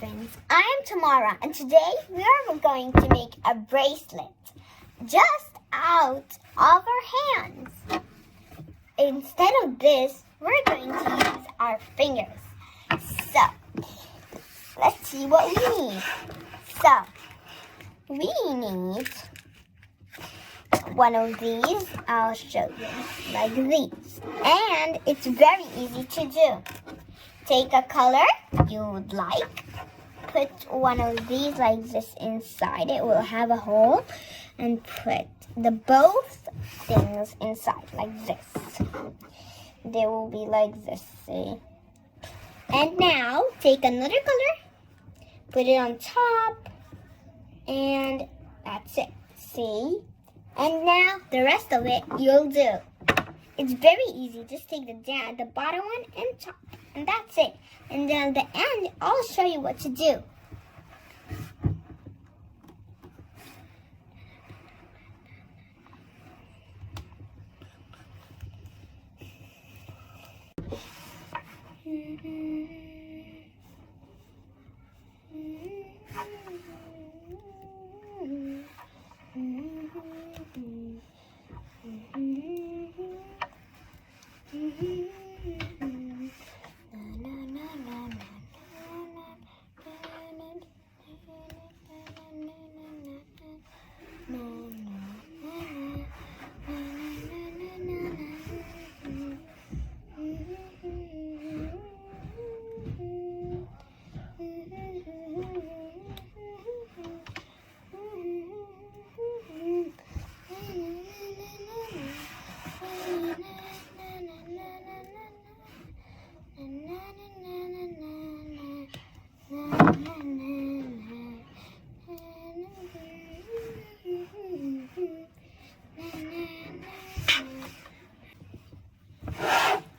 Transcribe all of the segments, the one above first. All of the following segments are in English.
friends, I am Tamara and today we are going to make a bracelet just out of our hands. Instead of this, we're going to use our fingers. So, let's see what we need. So, we need one of these. I'll show you, like these. And it's very easy to do. Take a color you would like. Put one of these like this inside. It will have a hole. And put both things inside like this. They will be like this, see? And now, take another color. Put it on top. And that's it, see? And now, the rest of it, you'll do. It's very easy. Just take the bottom one and top. And that's it. And then at the end, I'll show you what to do.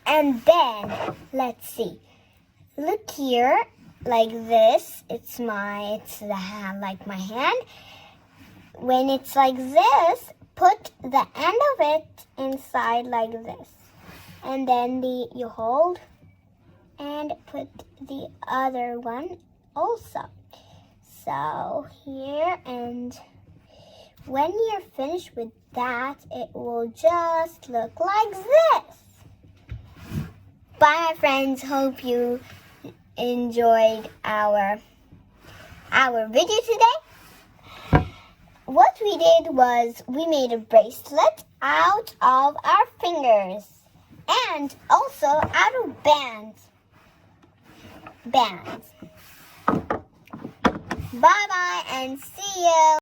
And then, let's see. Look here, like this. It's the hand, like my hand. When it's like this, put the end of it inside like this. And then you hold and put the other one also. So here, and when you're finished with that, it will just look like this. Bye, my friends. Hope you enjoyed our video today. What we did was we made a bracelet out of our fingers and also out of bands. Bye-bye and see you.